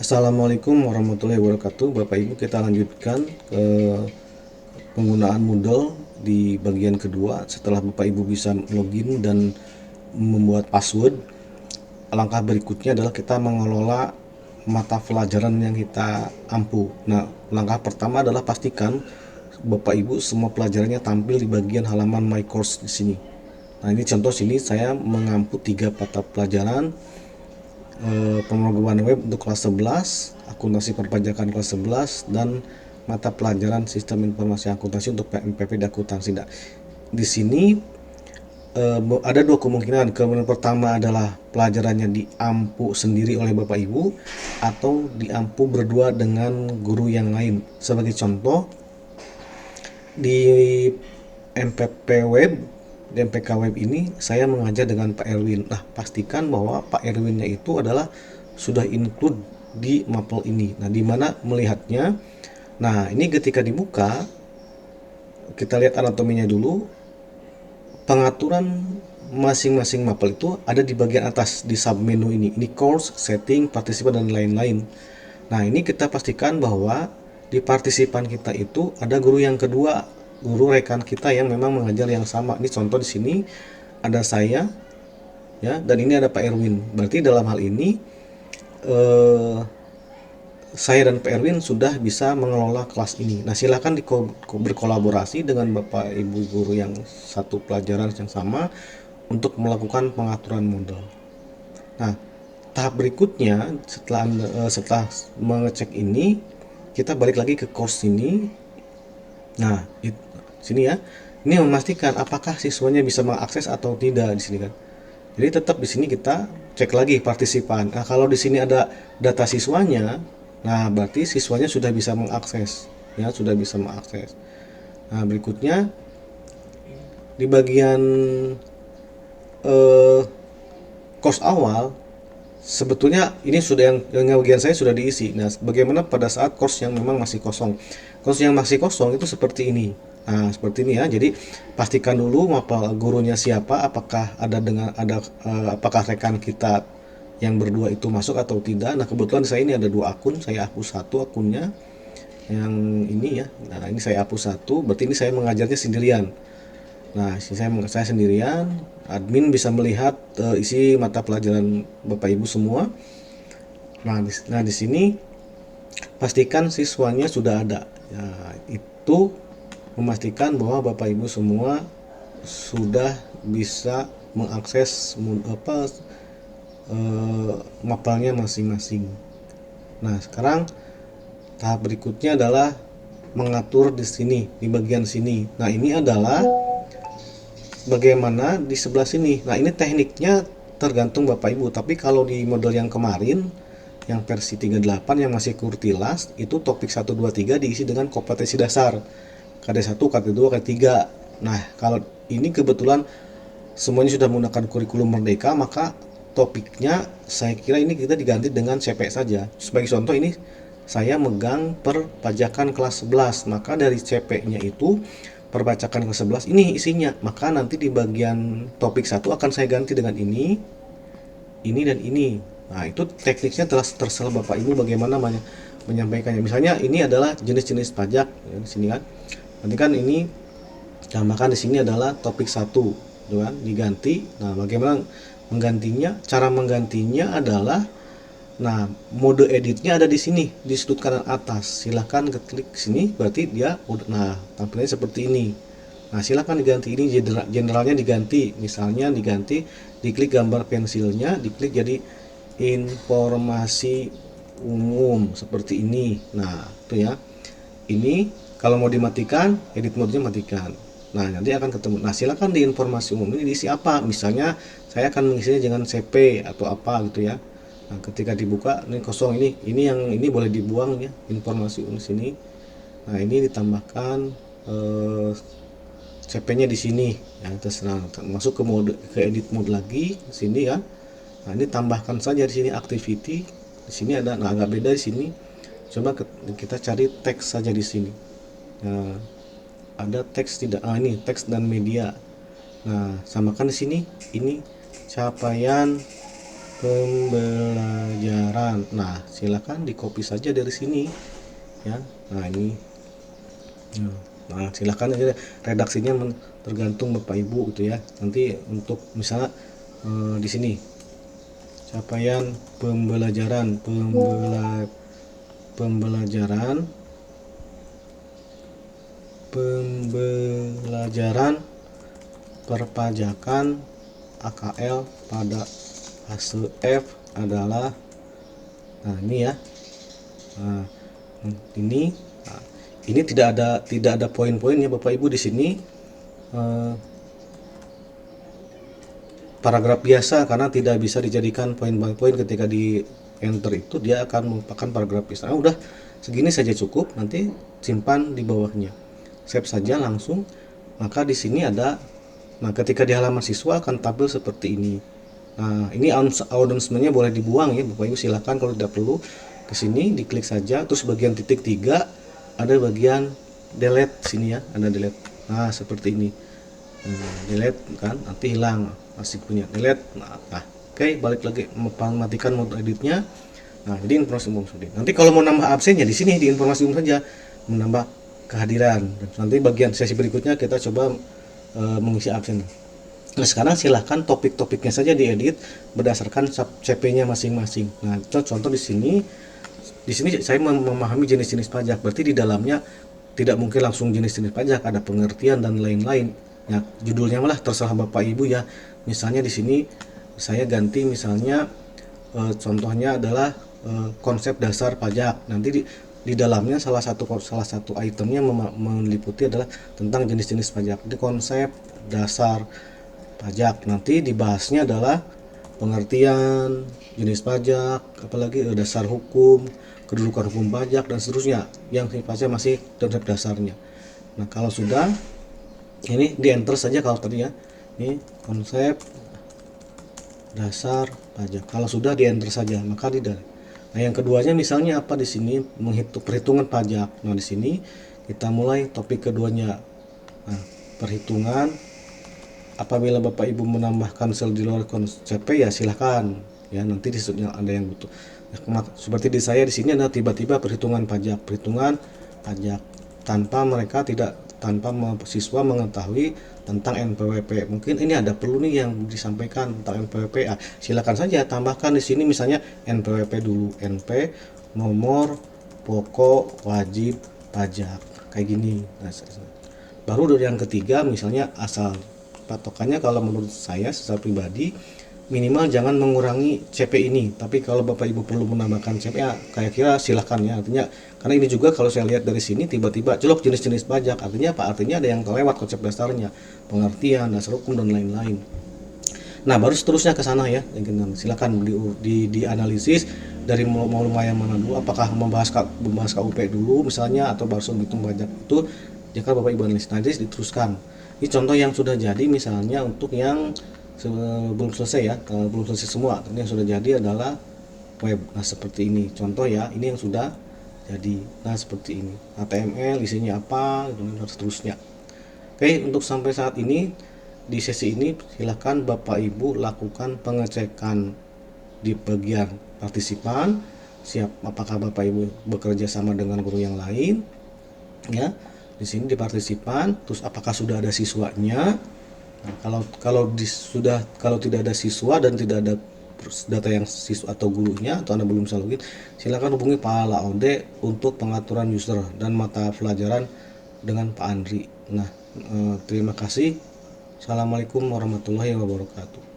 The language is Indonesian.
Assalamualaikum warahmatullahi wabarakatuh. Bapak Ibu, kita lanjutkan ke penggunaan Moodle di bagian kedua. Setelah Bapak Ibu bisa login dan membuat password, langkah berikutnya adalah kita mengelola mata pelajaran yang kita ampu. Nah, langkah pertama adalah pastikan Bapak Ibu semua pelajarannya tampil di bagian halaman My Course di sini. Nah, ini contoh sini saya mengampu 3 mata pelajaran, pemrograman web untuk kelas 11, akuntansi perpajakan kelas 11, dan mata pelajaran sistem informasi akuntansi untuk PMPP dan akuntansi. Nah, di sini ada dua kemungkinan. Kemungkinan pertama adalah pelajarannya diampu sendiri oleh Bapak Ibu atau diampu berdua dengan guru yang lain. Sebagai contoh, di MPP Web, di MPK Web ini saya mengajar dengan Pak Erwin. Nah, pastikan bahwa Pak Erwinnya itu adalah sudah include di mapel ini. Nah, di mana melihatnya? Nah, ini ketika dibuka, kita lihat anatominya dulu. Pengaturan masing-masing mapel itu ada di bagian atas di submenu ini. Ini course, setting, partisipan, dan lain-lain. Nah, ini kita pastikan bahwa di partisipan kita itu ada guru yang kedua, guru rekan kita yang memang mengajar yang sama. Ini contoh di sini ada saya, ya, dan ini ada Pak Erwin. Berarti dalam hal ini eh, saya dan Pak Erwin sudah bisa mengelola kelas ini. Nah, silakan berkolaborasi dengan Bapak Ibu guru yang satu pelajaran yang sama untuk melakukan pengaturan modal. Nah, tahap berikutnya setelah mengecek ini, kita balik lagi ke course ini. Nah, sini ya. Ini memastikan apakah siswanya bisa mengakses atau tidak di sini kan. Jadi tetap di sini kita cek lagi partisipan. Nah, kalau di sini ada data siswanya, nah berarti siswanya sudah bisa mengakses, ya, sudah bisa mengakses. Nah, berikutnya di bagian eh, course awal, sebetulnya ini sudah yang bagian saya sudah diisi. Nah, bagaimana pada saat course yang memang masih kosong? Course yang masih kosong itu seperti ini. Nah, seperti ini ya. Jadi pastikan dulu mapel gurunya siapa, apakah rekan kita yang berdua itu masuk atau tidak. Nah, kebetulan saya ini ada dua akun, saya hapus satu akunnya yang ini ya. Nah, ini saya hapus satu, berarti ini saya mengajarnya sendirian. Nah, saya sendirian, admin bisa melihat isi mata pelajaran Bapak Ibu semua. Nah, di sini pastikan siswanya sudah ada. Ya, itu memastikan bahwa Bapak Ibu semua sudah bisa mengakses mapelnya masing-masing. Nah, sekarang tahap berikutnya adalah mengatur di sini, di bagian sini. Nah, ini adalah bagaimana di sebelah sini. Nah, ini tekniknya tergantung Bapak Ibu, tapi kalau di model yang kemarin yang versi 38 yang masih kurtilas itu topik 1 2 3 diisi dengan kompetensi dasar KD1, KD2, KD3. Nah, kalau ini kebetulan semuanya sudah menggunakan kurikulum Merdeka, maka topiknya saya kira ini kita diganti dengan CP saja. Sebagai contoh, ini saya megang perpajakan kelas 11, maka dari CP-nya itu perpajakan kelas 11 ini isinya, maka nanti di bagian topik 1 akan saya ganti dengan ini dan ini. Nah, itu tekniknya telah terserah Bapak Ibu bagaimana menyampaikannya. Misalnya ini adalah jenis-jenis pajak ya, di sini kan. Nanti kan ini tambahkan di sini adalah topik 1, gitu kan, diganti. Nah, bagaimana menggantinya? Cara menggantinya adalah, nah, mode editnya ada di sini di sudut kanan atas. Silahkan klik sini, berarti dia udah, nah, tampilannya seperti ini. Nah, silahkan diganti, ini generalnya diganti, misalnya diganti, diklik gambar pensilnya, diklik jadi informasi umum seperti ini. Nah, itu ya. Ini kalau mau dimatikan, edit mode-nya matikan. Nah, nanti akan ketemu. Nah, silakan di informasi umum ini diisi apa? Misalnya saya akan mengisinya dengan CP atau apa gitu ya. Nah, ketika dibuka ini kosong, ini boleh dibuang ya, informasi umum sini. Nah, ini ditambahkan CP-nya di sini. Ya, terserah. Masuk ke edit mode lagi sini ya. Nah, ini tambahkan saja di sini activity. Di sini ada, nah, agak beda di sini. Coba kita cari teks saja di sini. Nah, ada teks tidak? Ah, ini teks dan media. Nah, samakan di sini. Ini capaian pembelajaran. Nah, silakan di copy saja dari sini ya. Nah, ini. Nah, silakan aja redaksinya tergantung Bapak Ibu gitu ya. Nanti untuk misalnya di sini capaian pembelajaran pembelajaran perpajakan AKL pada fase F adalah, nah ini ya, nah, ini nah, ini tidak ada poin-poinnya Bapak Ibu di sini, paragraf biasa karena tidak bisa dijadikan poin-poin. Ketika di enter itu dia akan merupakan paragraf biasa. Nah, udah segini saja cukup, nanti simpan di bawahnya, save saja langsung. Maka di sini ada, nah ketika di halaman siswa akan tampil seperti ini. Nah, ini announcement-nya boleh dibuang ya Bapak Ibu, silakan kalau tidak perlu. Ke sini diklik saja, terus bagian titik 3 ada bagian delete sini ya, ada delete. Nah, seperti ini. Delete kan, nanti hilang, masih punya delete. Nah, oke, balik lagi matikan mode editnya. Nah, jadi informasi umum sudah. Nanti kalau mau nambah absennya di sini di informasi umum saja, menambah kehadiran. Nanti bagian sesi berikutnya kita coba mengisi absen. Nah, sekarang silahkan topik-topiknya saja diedit berdasarkan CP-nya masing-masing. Nah, contoh di sini saya memahami jenis-jenis pajak, berarti di dalamnya tidak mungkin langsung jenis-jenis pajak, ada pengertian dan lain-lain. Ya, judulnya malah terserah Bapak Ibu ya. Misalnya di sini saya ganti misalnya contohnya adalah konsep dasar pajak. Nanti di dalamnya salah satu itemnya meliputi adalah tentang jenis-jenis pajak. Di konsep dasar pajak nanti dibahasnya adalah pengertian jenis pajak, apalagi dasar hukum, kedudukan hukum pajak dan seterusnya, yang sifatnya masih konsep dasarnya. Nah, kalau sudah ini di enter saja kalau tadi ya, ini konsep dasar pajak. Kalau sudah di enter saja, maka di dalam. Nah, yang keduanya misalnya apa di sini, menghitung perhitungan pajak. Nah, di sini kita mulai topik keduanya. Nah, perhitungan. Apabila Bapak Ibu menambahkan sel di luar CP ya silahkan ya, nanti di situ ada yang butuh. Nah, seperti di saya di sini ada tiba-tiba perhitungan pajak tanpa siswa mengetahui tentang NPWP. Mungkin ini ada perlu nih yang disampaikan tentang NPWP. Silakan saja tambahkan di sini misalnya NPWP dulu, NP nomor pokok wajib pajak kayak gini. Nah, baru dari yang ketiga misalnya asal patokannya kalau menurut saya secara pribadi minimal jangan mengurangi CP ini, tapi kalau Bapak Ibu perlu menambahkan CP kayak kira silahkan ya, artinya karena ini juga kalau saya lihat dari sini tiba-tiba celok jenis-jenis pajak, artinya apa? Artinya ada yang kelewat konsep dasarnya, pengertian, dasar hukum dan lain-lain. Nah, baru seterusnya ke sana ya, silakan dianalisis dari mau lumayan mana dulu, apakah membahas KUP dulu misalnya atau baru menghitung pajak itu, jika Bapak Ibu analisis nanti diteruskan. Ini contoh yang sudah jadi misalnya untuk yang belum selesai ya, kalau belum selesai semua, yang sudah jadi adalah web. Nah, seperti ini contoh ya, ini yang sudah jadi. Nah, seperti ini HTML isinya apa dan seterusnya. Oke, untuk sampai saat ini di sesi ini silakan Bapak Ibu lakukan pengecekan di bagian partisipan, siap apakah Bapak Ibu bekerja sama dengan guru yang lain ya. Di sini di partisipan, terus apakah sudah ada siswanya. Nah, kalau tidak ada siswa dan tidak ada data yang siswa atau gurunya atau Anda belum bisa login, silakan hubungi Pak Laode untuk pengaturan user dan mata pelajaran dengan Pak Andri. Nah, terima kasih. Assalamualaikum warahmatullahi wabarakatuh.